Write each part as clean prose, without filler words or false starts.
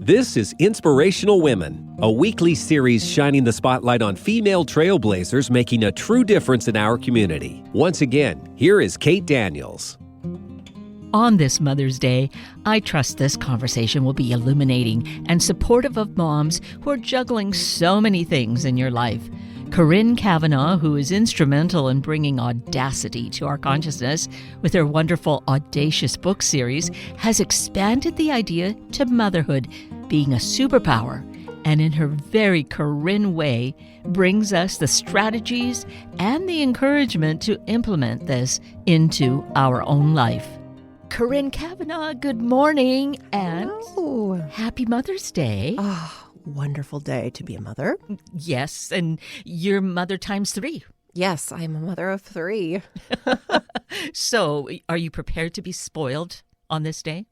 This is Inspirational Women, a weekly series shining the spotlight on female trailblazers making a true difference in our community. Once again, here is Kate Daniels. On this Mother's Day, I trust this conversation will be illuminating and supportive of moms who are juggling so many things in your life. Corrine Cavanaugh, who is instrumental in bringing audacity to our consciousness with her wonderful Audacious book series, has expanded the idea to motherhood being a superpower, and in her very Corrine way, brings us the strategies and the encouragement to implement this into our own life. Corrine Cavanaugh, good morning and happy Mother's Day. Oh, wonderful day to be a mother. Yes, and you're mother times 3. Yes, I'm a mother of 3. So, are you prepared to be spoiled on this day?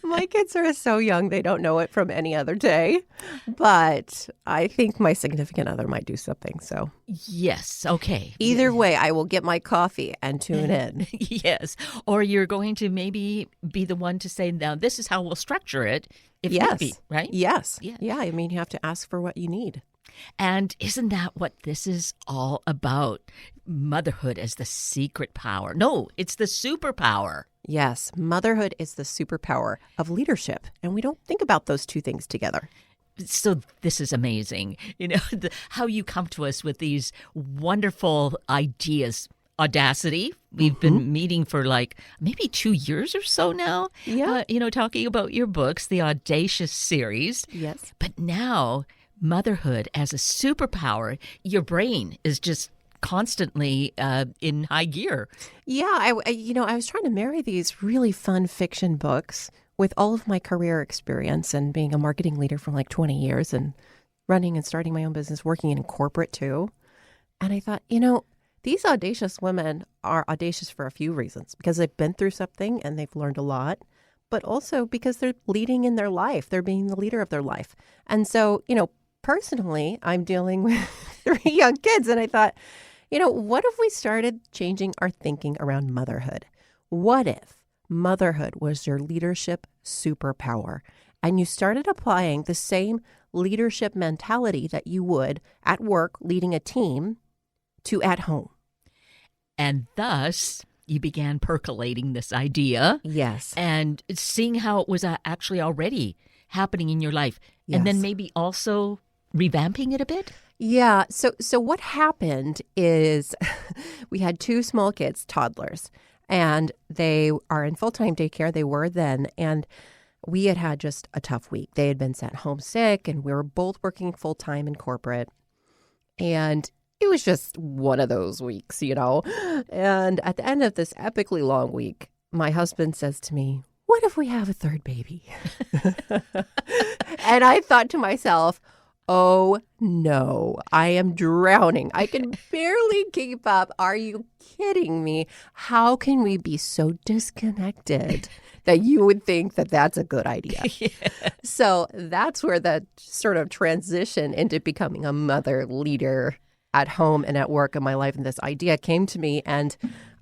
My kids are so young, they don't know it from any other day. But I think my significant other might do something, so. Yes, okay. Either way, I will get my coffee and tune in. Yes, or you're going to maybe be the one to say, now, this is how we'll structure it, if need be, right? Yes. Yeah. Yeah, I mean, you have to ask for what you need. And isn't that what this is all about? Motherhood as the secret power. No, it's the superpower. Yes, motherhood is the superpower of leadership, and we don't think about those two things together. So this is amazing, how you come to us with these wonderful ideas. Audacity. We've been meeting for maybe 2 years or so now. Yeah. Talking about your books, the Audacious series. Yes. But now, motherhood as a superpower, your brain is just constantly in high gear. Yeah, I was trying to marry these really fun fiction books with all of my career experience and being a marketing leader for 20 years and running and starting my own business, working in corporate too. And I thought, these audacious women are audacious for a few reasons, because they've been through something and they've learned a lot, but also because they're leading in their life. They're being the leader of their life. And so, personally, I'm dealing with 3 young kids, and I thought, what if we started changing our thinking around motherhood? What if motherhood was your leadership superpower and you started applying the same leadership mentality that you would at work leading a team to at home? And thus, you began percolating this idea. Yes. And seeing how it was actually already happening in your life. Yes. And then maybe also revamping it a bit? Yeah. So what happened is we had 2 small kids, toddlers, and they are in full-time daycare. They were then. And we had just a tough week. They had been sent home sick, and we were both working full-time in corporate. And it was just one of those weeks, And at the end of this epically long week, my husband says to me, "What if we have a 3rd baby?" And I thought to myself, oh no, I am drowning. I can barely keep up. Are you kidding me? How can we be so disconnected that you would think that that's a good idea? Yeah. So that's where the sort of transition into becoming a mother leader at home and at work in my life, and this idea came to me, and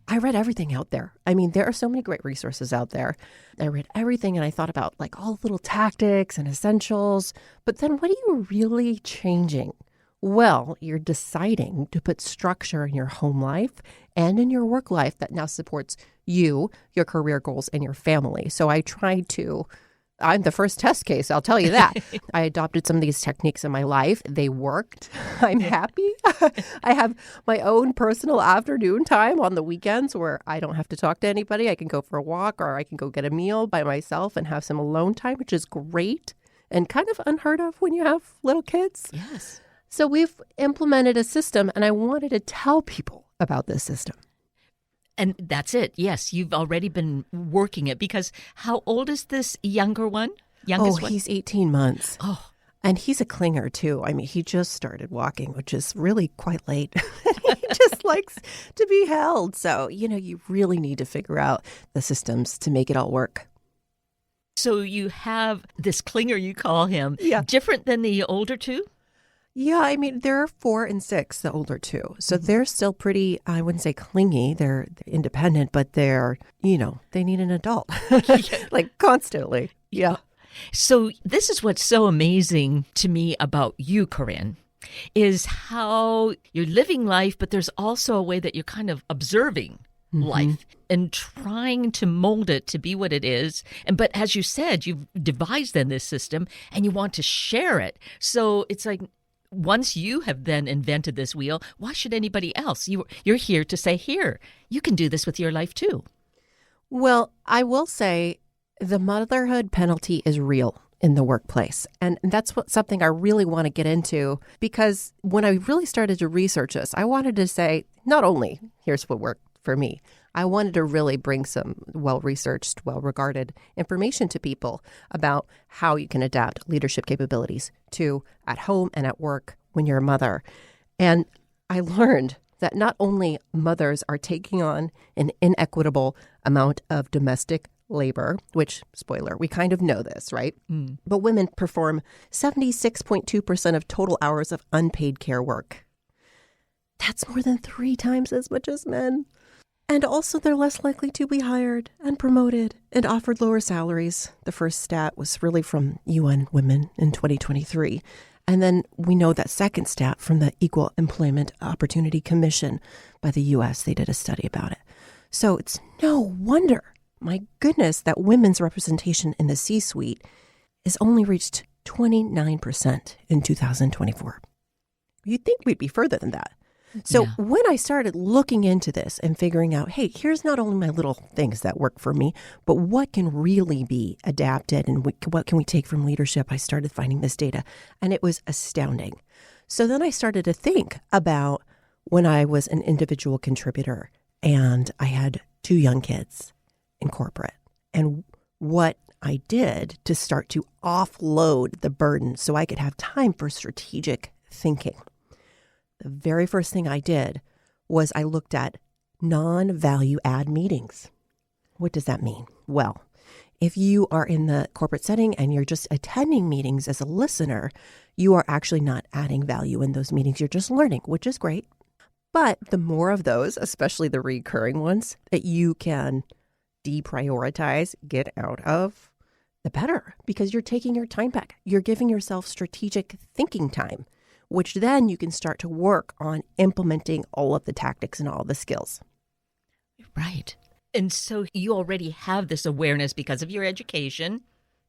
I read everything out there. I mean, there are so many great resources out there. I read everything, and I thought about all the little tactics and essentials. But then what are you really changing? Well, you're deciding to put structure in your home life and in your work life that now supports you, your career goals, and your family. So I'm the first test case, I'll tell you that. I adopted some of these techniques in my life. They worked. I'm happy. I have my own personal afternoon time on the weekends where I don't have to talk to anybody. I can go for a walk, or I can go get a meal by myself and have some alone time, which is great and kind of unheard of when you have little kids. Yes. So we've implemented a system, and I wanted to tell people about this system. And that's it. Yes, you've already been working it, because how old is this youngest one? He's 18 months. Oh. And he's a clinger, too. I mean, he just started walking, which is really quite late. He just likes to be held. So, you really need to figure out the systems to make it all work. So you have this clinger, you call him, Yeah. different than the older 2? Yeah, I mean, they're 4 and 6, the older 2. So they're still pretty, I wouldn't say clingy. They're independent, but they're, they need an adult, constantly. Yeah. So this is what's so amazing to me about you, Corrine, is how you're living life, but there's also a way that you're kind of observing life and trying to mold it to be what it is. But as you said, you've devised then this system and you want to share it. So it's like, once you have then invented this wheel, why should anybody else? You're here to say, here, you can do this with your life too. Well, I will say the motherhood penalty is real in the workplace. And that's something I really want to get into, because when I really started to research this, I wanted to say, not only here's what worked for me, I wanted to really bring some well-researched, well-regarded information to people about how you can adapt leadership capabilities to at home and at work when you're a mother. And I learned that not only mothers are taking on an inequitable amount of domestic labor, which, spoiler, we kind of know this, right? But women perform 76.2% of total hours of unpaid care work. That's more than 3 times as much as men. And also, they're less likely to be hired and promoted and offered lower salaries. The first stat was really from UN Women in 2023. And then we know that second stat from the Equal Employment Opportunity Commission by the U.S. They did a study about it. So it's no wonder, my goodness, that women's representation in the C-suite is only reached 29% in 2024. You'd think we'd be further than that. So when I started looking into this and figuring out, hey, here's not only my little things that work for me, but what can really be adapted and what can we take from leadership, I started finding this data, and it was astounding. So then I started to think about when I was an individual contributor and I had 2 young kids in corporate, and what I did to start to offload the burden so I could have time for strategic thinking. The very first thing I did was I looked at non-value add meetings. What does that mean? Well, if you are in the corporate setting and you're just attending meetings as a listener, you are actually not adding value in those meetings. You're just learning, which is great. But the more of those, especially the recurring ones, that you can deprioritize, get out of, the better, because you're taking your time back. You're giving yourself strategic thinking time, which then you can start to work on implementing all of the tactics and all the skills. Right. And so you already have this awareness because of your education.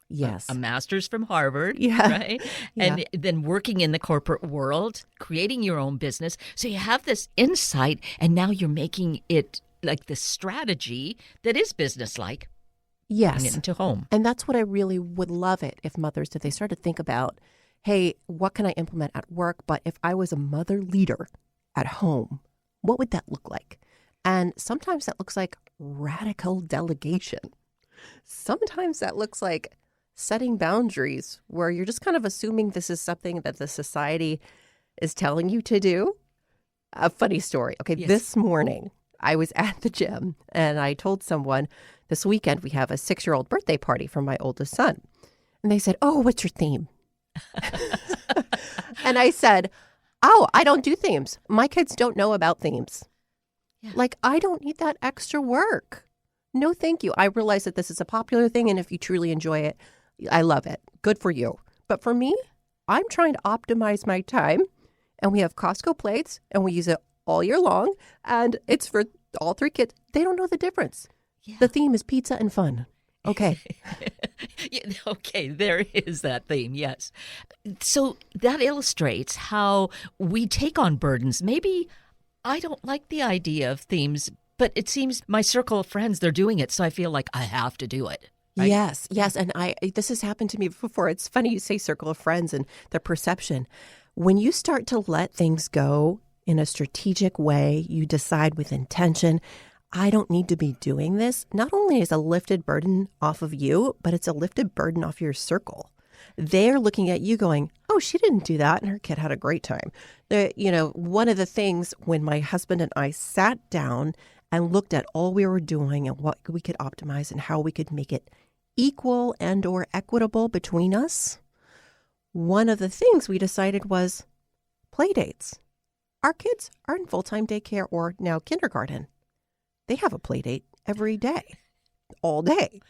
Yes. A master's from Harvard, Yeah. right? Yeah. And then working in the corporate world, creating your own business. So you have this insight, and now you're making it like this strategy that is business-like. Yes. Bring it into home. And that's what I really would love it if mothers did. They start to think about, hey, what can I implement at work? But if I was a mother leader at home, what would that look like? And sometimes that looks like radical delegation. Sometimes that looks like setting boundaries where you're just kind of assuming this is something that the society is telling you to do. A funny story. Okay, Yes. This morning I was at the gym and I told someone this weekend we have a 6-year-old birthday party for my oldest son. And they said, oh, what's your theme? And I said, oh, I don't do themes. My kids don't know about themes. Yeah. Like, I don't need that extra work. No, thank you. I realize that this is a popular thing, and if you truly enjoy it, I love it. Good for you. But for me, I'm trying to optimize my time, and we have Costco plates, and we use it all year long, and it's for all 3 kids. They don't know the difference. Yeah. The theme is pizza and fun. Okay. Yeah, okay, there is that theme, yes. So that illustrates how we take on burdens. Maybe I don't like the idea of themes, but it seems my circle of friends, they're doing it, so I feel like I have to do it. Right? Yes. And this has happened to me before. It's funny you say circle of friends and the perception. When you start to let things go in a strategic way, you decide with intention, I don't need to be doing this. Not only is a lifted burden off of you, but it's a lifted burden off your circle. They're looking at you going, oh, she didn't do that, and her kid had a great time. One of the things when my husband and I sat down and looked at all we were doing and what we could optimize and how we could make it equal and or equitable between us, one of the things we decided was play dates. Our kids are in full-time daycare or now kindergarten. They have a play date every day, all day.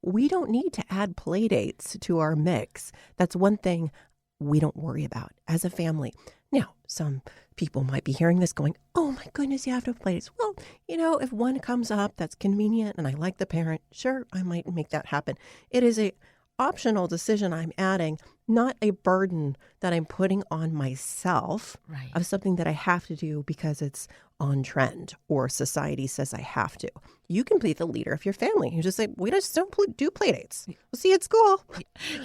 we don't need to add play dates to our mix. That's one thing we don't worry about as a family. Now, some people might be hearing this going, oh my goodness, you have to play dates. Well, if one comes up that's convenient and I like the parent, sure, I might make that happen. It is a optional decision I'm adding, not a burden that I'm putting on myself of something that I have to do because it's on trend or society says I have to. You can be the leader of your family. You just say, we just don't do play dates. We'll see you at school.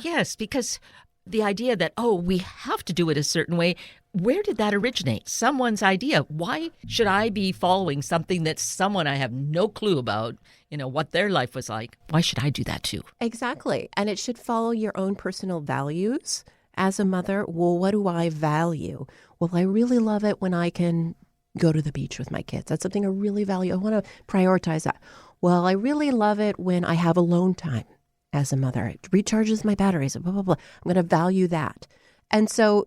Yes, because the idea that, we have to do it a certain way, where did that originate? Someone's idea. Why should I be following something that someone I have no clue about, what their life was like? Why should I do that too? Exactly. And it should follow your own personal values. As a mother, well, what do I value? Well, I really love it when I can go to the beach with my kids. That's something I really value. I want to prioritize that. Well, I really love it when I have alone time as a mother. It recharges my batteries, blah, blah, blah. I'm going to value that. And so,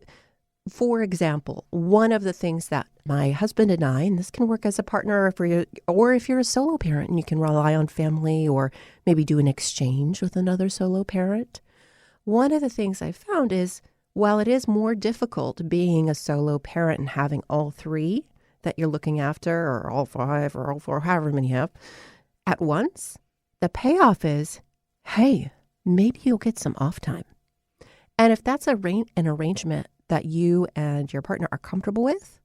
for example, one of the things that my husband and I, and this can work as a partner or if you're a solo parent and you can rely on family or maybe do an exchange with another solo parent. One of the things I found is, while it is more difficult being a solo parent and having all three that you're looking after, or all five or all four, however many you have, at once, the payoff is, hey, maybe you'll get some off time. And if that's an arrangement that you and your partner are comfortable with,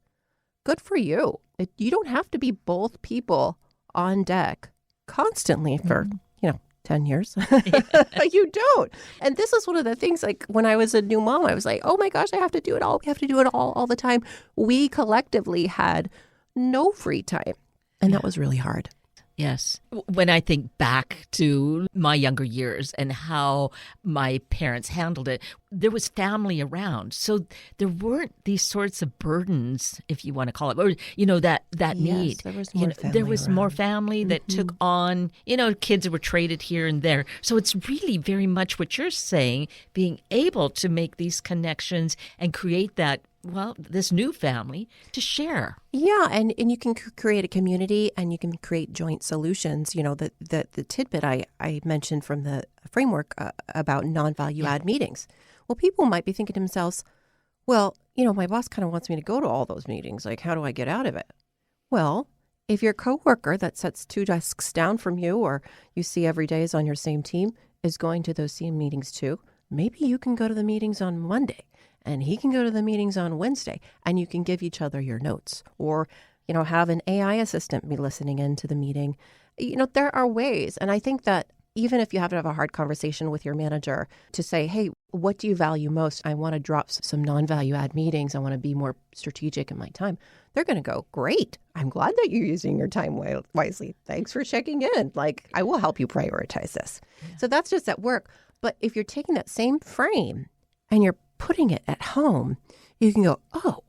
good for you. You don't have to be both people on deck constantly for, 10 years. You don't. And this is one of the things, like when I was a new mom, I was like, oh my gosh, I have to do it all. We have to do it all the time. We collectively had no free time. And that was really hard. Yes. When I think back to my younger years and how my parents handled it, there was family around. So there weren't these sorts of burdens, if you want to call it, or, that need. There was more family. There was more family that took on, kids were traded here and there. So it's really very much what you're saying, being able to make these connections and create that, this new family to share. Yeah, and you can create a community and you can create joint solutions. The tidbit I mentioned from the framework about non-value add meetings. Well, people might be thinking to themselves, well, my boss kind of wants me to go to all those meetings. Like, how do I get out of it? Well, if your coworker that sits 2 desks down from you or you see every day is on your same team is going to those same meetings too, maybe you can go to the meetings on Monday. And he can go to the meetings on Wednesday, and you can give each other your notes or, have an AI assistant be listening into the meeting. There are ways. And I think that even if you have to have a hard conversation with your manager to say, hey, what do you value most? I want to drop some non-value add meetings. I want to be more strategic in my time. They're going to go, great. I'm glad that you're using your time wisely. Thanks for checking in. Like, I will help you prioritize this. Yeah. So that's just at work. But if you're taking that same frame and you're putting it at home, you can go, oh,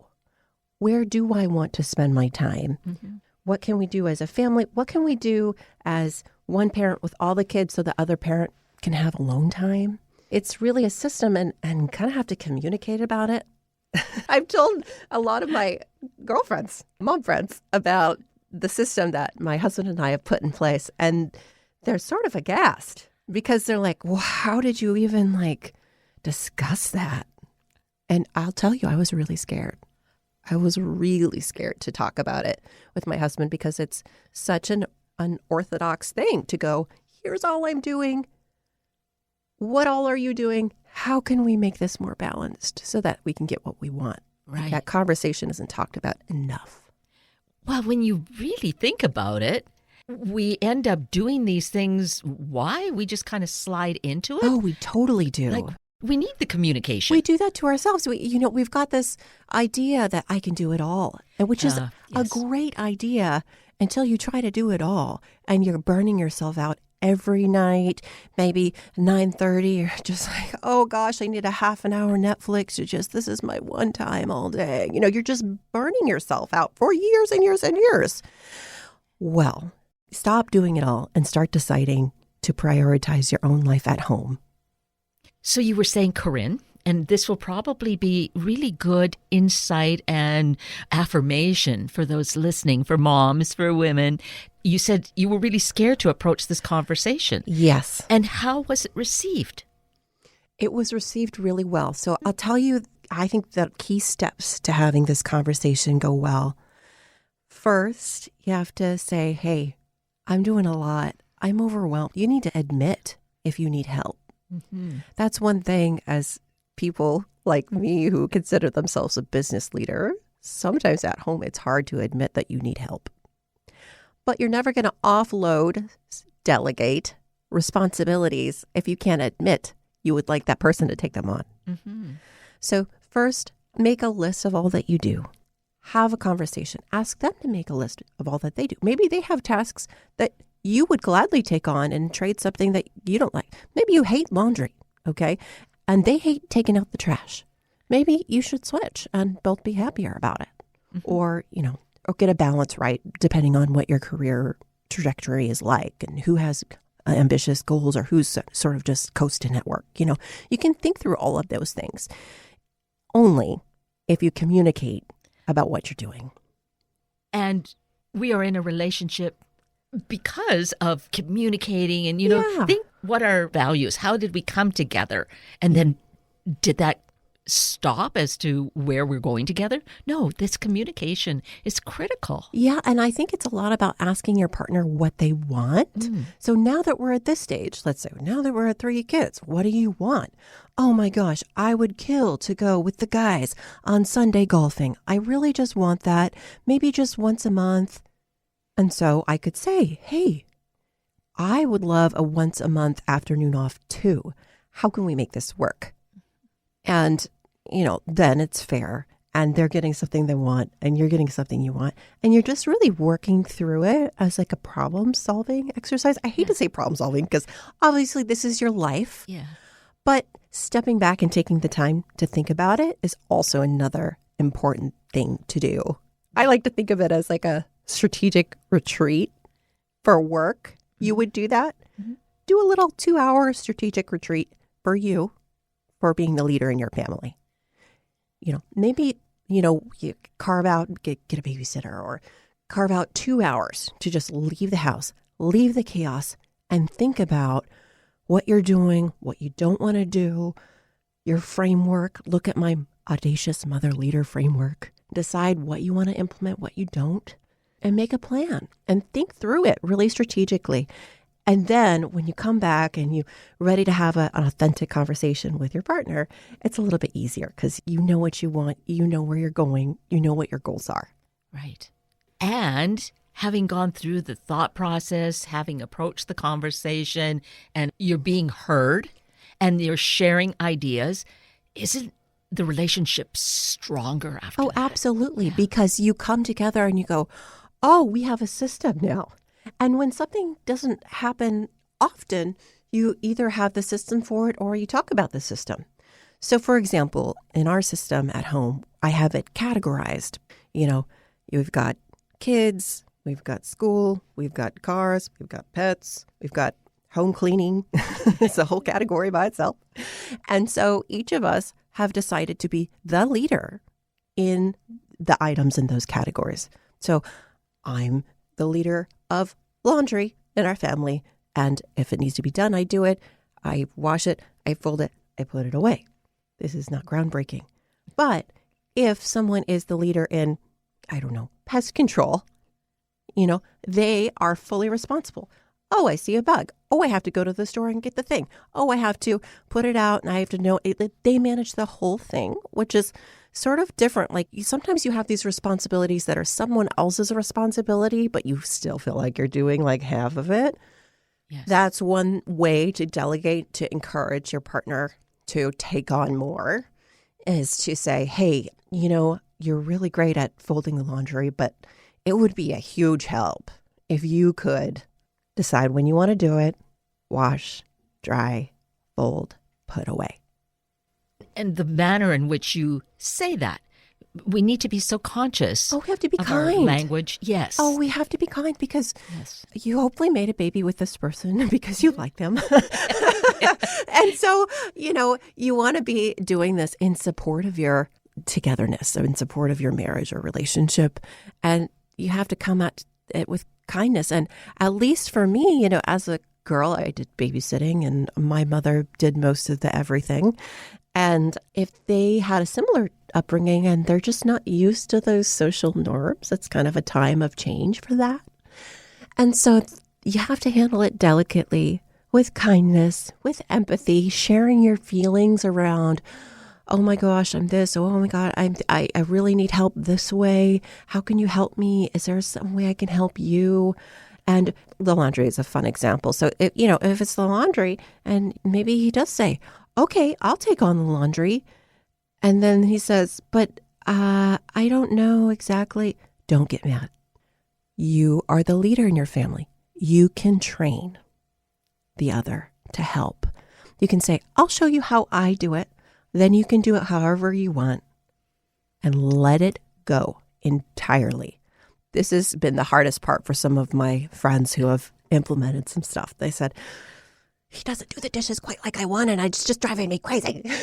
where do I want to spend my time? Mm-hmm. What can we do as a family? What can we do as one parent with all the kids so the other parent can have alone time? It's really a system and kind of have to communicate about it. I've told a lot of my girlfriends, mom friends, about the system that my husband and I have put in place. And they're sort of aghast because they're like, well, how did you even discuss that? And I'll tell you, I was really scared. I was really scared to talk about it with my husband because it's such an unorthodox thing to go, here's all I'm doing. What all are you doing? How can we make this more balanced so that we can get what we want? Right. That conversation isn't talked about enough. Well, when you really think about it, we end up doing these things. Why? We just kind of slide into it. Oh, we totally do. We need the communication. We do that to ourselves. We've got this idea that I can do it all, which is a great idea until you try to do it all and you're burning yourself out every night, maybe 9:30. You're just like, oh gosh, I need a half an hour Netflix this is my one time all day. You're just burning yourself out for years and years and years. Well, stop doing it all and start deciding to prioritize your own life at home. So you were saying, Corrine, And this will probably be really good insight and affirmation for those listening, for moms, for women. You said you were really scared to approach this conversation. Yes. And how was it received? It was received really well. So I'll tell you, I think the key steps to having this conversation go well. First, you have to say, hey, I'm doing a lot. I'm overwhelmed. You need to admit if you need help. Mm-hmm. That's one thing as people like me who consider themselves a business leader. Sometimes at home, it's hard to admit that you need help. But you're never going to offload, delegate responsibilities if you can't admit you would like that person to take them on. Mm-hmm. So first, make a list of all that you do. Have a conversation. Ask them to make a list of all that they do. Maybe they have tasks that you would gladly take on and trade something that you don't like. Maybe you hate laundry, okay? And they hate taking out the trash. Maybe you should switch and both be happier about it. Mm-hmm. Or get a balance right depending on what your career trajectory is like and who has ambitious goals or who's sort of just coasting at work. You can think through all of those things only if you communicate about what you're doing. And we are in a relationship because of communicating and, think what are values? How did we come together? And then did that stop as to where we're going together? No, this communication is critical. Yeah, and I think it's a lot about asking your partner what they want. So now that we're at this stage, let's say now that we're at 3 kids, what do you want? Oh my gosh, I would kill to go with the guys on Sunday golfing. I really just want that, maybe just once a month. And so I could say, hey, I would love a once a month afternoon off too. How can we make this work? And then it's fair and they're getting something they want and you're getting something you want. And you're just really working through it as like a problem solving exercise. I hate to say problem solving because obviously this is your life. Yeah. But stepping back and taking the time to think about it is also another important thing to do. I like to think of it as like a strategic retreat for work. You would do that. Mm-hmm. Do a little 2-hour strategic retreat for you for being the leader in your family. Maybe, you carve out, get a babysitter or carve out 2 hours to just leave the house, leave the chaos and think about what you're doing, what you don't want to do, your framework. Look at my Audacious Mother Leader framework. Decide what you want to implement, what you don't, and make a plan and think through it really strategically. And then when you come back and you're ready to have an authentic conversation with your partner, it's a little bit easier because you know what you want, you know where you're going, you know what your goals are. Right. And having gone through the thought process, having approached the conversation, and you're being heard and you're sharing ideas, isn't the relationship stronger after that? Absolutely. Yeah. Because you come together and you go, oh, we have a system now. And when something doesn't happen often, you either have the system for it or you talk about the system. So, for example, in our system at home, I have it categorized. You've got kids, we've got school, we've got cars, we've got pets, we've got home cleaning. It's a whole category by itself. And so each of us have decided to be the leader in the items in those categories. So I'm the leader of laundry in our family. And if it needs to be done, I do it. I wash it. I fold it. I put it away. This is not groundbreaking. But if someone is the leader in, pest control, they are fully responsible. Oh, I see a bug. Oh, I have to go to the store and get the thing. Oh, I have to put it out and I have to know it. They manage the whole thing, which is sort of different. Like sometimes you have these responsibilities that are someone else's responsibility, but you still feel like you're doing like half of it. Yes. That's one way to delegate, to encourage your partner to take on more, is to say, hey, you're really great at folding the laundry, but it would be a huge help if you could decide when you want to do it, wash, dry, fold, put away. And the manner in which you say that we need to be so conscious Oh, we have to be of our kind. language. Yes. Oh, we have to be kind because Yes. you hopefully made a baby with this person because you like them. And so, you want to be doing this in support of your togetherness, or in support of your marriage or relationship. And you have to come at it with kindness. And at least for me, as a girl, I did babysitting and my mother did most of the everything. And if they had a similar upbringing and they're just not used to those social norms, it's kind of a time of change for that. And so you have to handle it delicately, with kindness, with empathy, sharing your feelings around, oh my gosh, I'm this. Oh my God, I really need help this way. How can you help me? Is there some way I can help you? And the laundry is a fun example. So, if it's the laundry and maybe he does say, okay, I'll take on the laundry. And then he says, but I don't know exactly. Don't get mad. You are the leader in your family. You can train the other to help. You can say, I'll show you how I do it. Then you can do it however you want and let it go entirely. This has been the hardest part for some of my friends who have implemented some stuff. They said, he doesn't do the dishes quite like I want, and it's just driving me crazy. And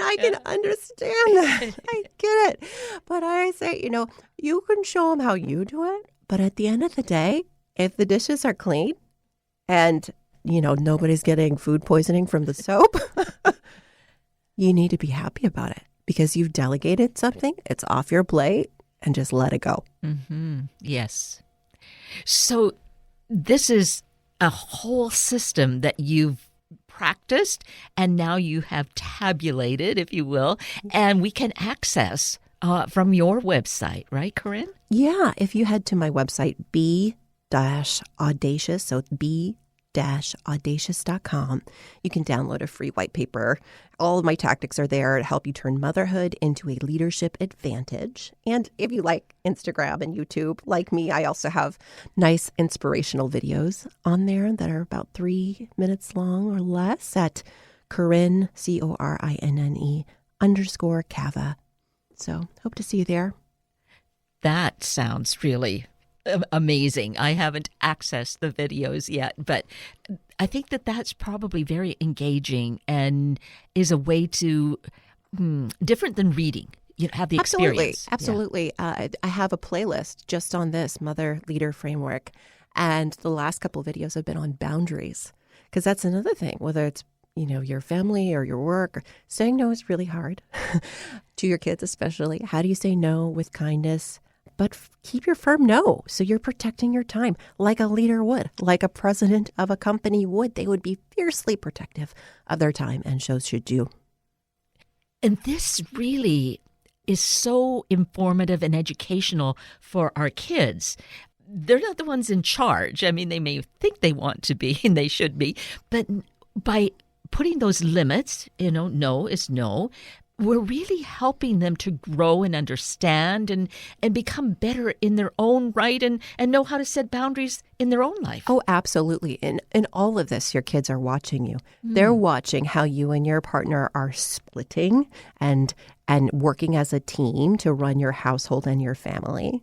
I can understand that. I get it. But I say, you can show them how you do it. But at the end of the day, if the dishes are clean and, nobody's getting food poisoning from the soap, you need to be happy about it because you've delegated something. It's off your plate and just let it go. Mm-hmm. Yes. So this is a whole system that you've practiced and now you have tabulated, if you will, and we can access from your website, right, Corrine? Yeah. If you head to my website, B-Audacious, so B-Audacious.com, you can download a free white paper. All of my tactics are there to help you turn motherhood into a leadership advantage. And if you like Instagram and YouTube, like me, I also have nice inspirational videos on there that are about 3 minutes long or less at Corrinne, Corine _Cava. So hope to see you there. That sounds really amazing. I haven't accessed the videos yet, but I think that that's probably very engaging and is a way to, different than reading, have the experience. Absolutely. Yeah. I have a playlist just on this mother leader framework. And the last couple of videos have been on boundaries, because that's another thing, whether it's your family or your work. Saying no is really hard to your kids, especially. How do you say no with kindness? But keep your firm no. So you're protecting your time like a leader would, like a president of a company would. They would be fiercely protective of their time, and so should you. And this really is so informative and educational for our kids. They're not the ones in charge. I mean, they may think they want to be, and they should be, but by putting those limits, no is no, we're really helping them to grow and understand and become better in their own right and know how to set boundaries in their own life. Oh, absolutely. In all of this, your kids are watching you. They're watching how you and your partner are splitting and working as a team to run your household and your family.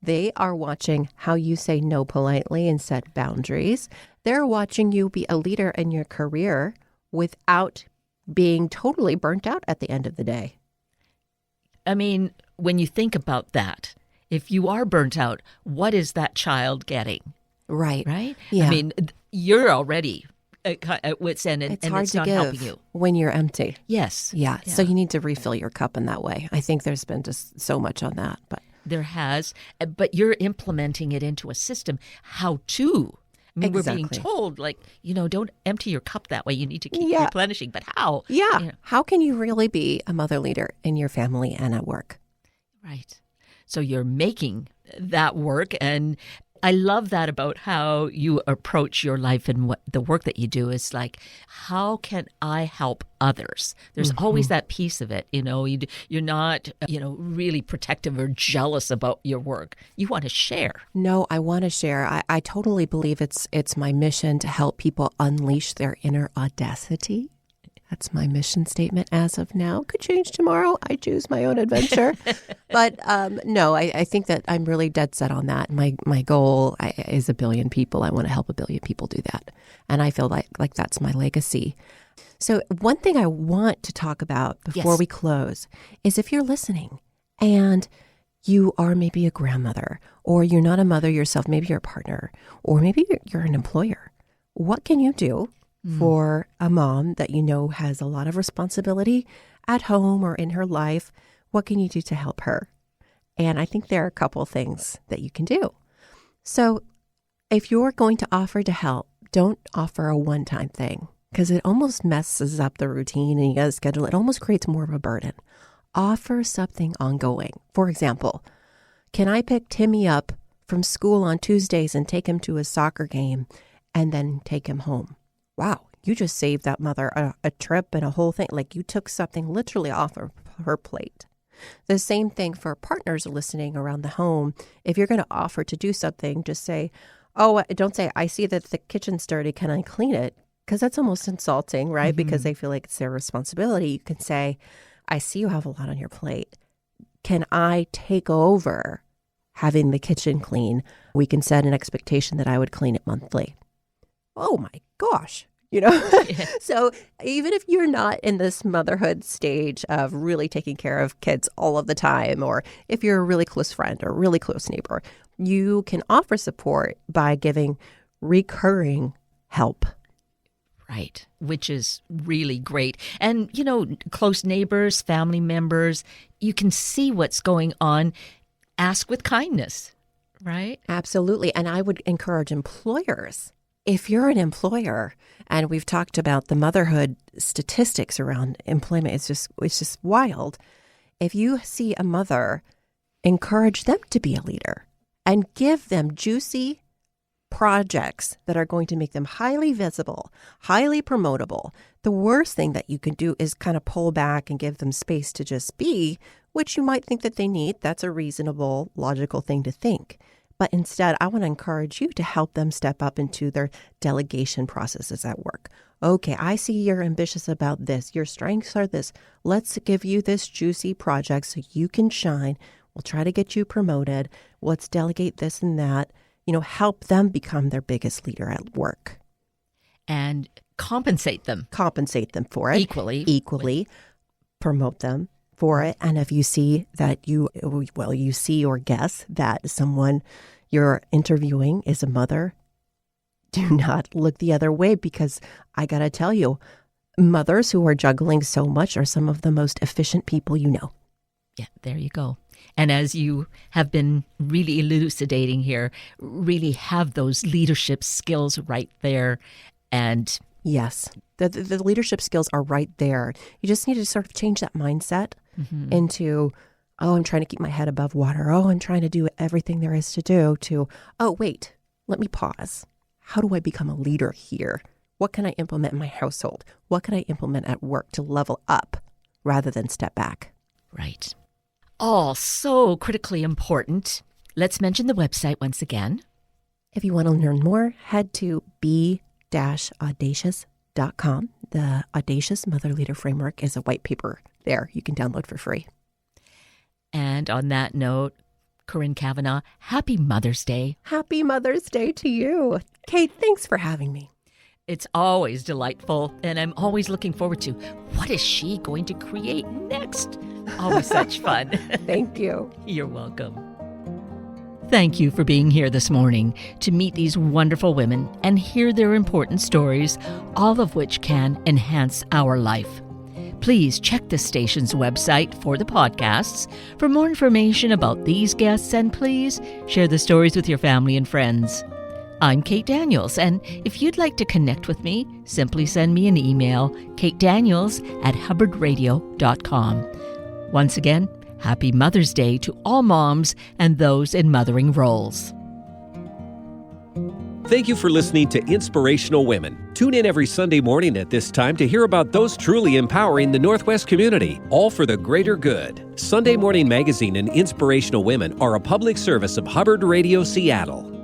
They are watching how you say no politely and set boundaries. They're watching you be a leader in your career without being totally burnt out at the end of the day. I mean, when you think about that, if you are burnt out, what is that child getting? Right. Right? Yeah. I mean, you're already at wit's end, and it's hard it's to not give helping you. when you're empty. Yes. Yeah. So you need to refill your cup in that way. I think there's been just so much on that. But there has, but you're implementing it into a system. How to. I mean, exactly. We're being told, don't empty your cup that way. You need to keep replenishing. But how? Yeah. How can you really be a mother leader in your family and at work? Right. So you're making that work. And I love that about how you approach your life and what the work that you do is like, how can I help others? There's always that piece of it. You're not, really protective or jealous about your work. You want to share. No, I want to share. I totally believe it's my mission to help people unleash their inner audacity. That's my mission statement as of now. Could change tomorrow. I choose my own adventure. But no, I think that I'm really dead set on that. My goal is 1 billion people. I want to help 1 billion people do that. And I feel like that's my legacy. So one thing I want to talk about before we close is if you're listening and you are maybe a grandmother, or you're not a mother yourself, maybe you're a partner, or maybe you're an employer. What can you do for a mom that you know has a lot of responsibility at home or in her life? What can you do to help her? And I think there are a couple of things that you can do. So if you're going to offer to help, don't offer a one-time thing, because it almost messes up the routine and you got to schedule it. It almost creates more of a burden. Offer something ongoing. For example, can I pick Timmy up from school on Tuesdays and take him to his soccer game and then take him home? Wow, you just saved that mother a trip and a whole thing. Like you took something literally off of her plate. The same thing for partners listening around the home. If you're going to offer to do something, just say, oh, don't say, I see that the kitchen's dirty. Can I clean it? Because that's almost insulting, right? Because they feel like it's their responsibility. You can say, I see you have a lot on your plate. Can I take over having the kitchen clean? We can set an expectation that I would clean it monthly. Oh my gosh, So even if you're not in this motherhood stage of really taking care of kids all of the time, or if you're a really close friend or really close neighbor, you can offer support by giving recurring help. Right, which is really great. And, close neighbors, family members, you can see what's going on. Ask with kindness, right? Absolutely. And I would encourage employers. If you're an employer, and we've talked about the motherhood statistics around employment, it's just wild. If you see a mother, encourage them to be a leader and give them juicy projects that are going to make them highly visible, highly promotable. The worst thing that you can do is kind of pull back and give them space to just be, which you might think that they need. That's a reasonable, logical thing to think. But instead, I want to encourage you to help them step up into their delegation processes at work. Okay, I see you're ambitious about this. Your strengths are this. Let's give you this juicy project so you can shine. We'll try to get you promoted. Let's delegate this and that. Help them become their biggest leader at work. And compensate them. Compensate them for it. Equally. Promote them for it. And if you see that you see or guess that someone you're interviewing is a mother, do not look the other way, because I got to tell you, mothers who are juggling so much are some of the most efficient people you know. Yeah, there you go. And as you have been really elucidating here, really have those leadership skills right there. And yes, the leadership skills are right there. You just need to sort of change that mindset into, oh, I'm trying to keep my head above water. Oh, I'm trying to do everything there is to do, to, oh, wait, let me pause. How do I become a leader here? What can I implement in my household? What can I implement at work to level up rather than step back? Right. All so critically important. Let's mention the website once again. If you want to learn more, head to be-audacious.com. The Audacious Mother Leader Framework is a white paper there you can download for free. And on that note, Corrine Cavanaugh, happy Mother's Day. Happy Mother's Day to you. Kate, thanks for having me. It's always delightful, and I'm always looking forward to what is she going to create next. Always such fun. Thank you. You're welcome. Thank you for being here this morning to meet these wonderful women and hear their important stories, all of which can enhance our life. Please check the station's website for the podcasts for more information about these guests, and please share the stories with your family and friends. I'm Kate Daniels, and if you'd like to connect with me, simply send me an email, katedaniels@hubbardradio.com. Once again, happy Mother's Day to all moms and those in mothering roles. Thank you for listening to Inspirational Women. Tune in every Sunday morning at this time to hear about those truly empowering the Northwest community, all for the greater good. Sunday Morning Magazine and Inspirational Women are a public service of Hubbard Radio Seattle.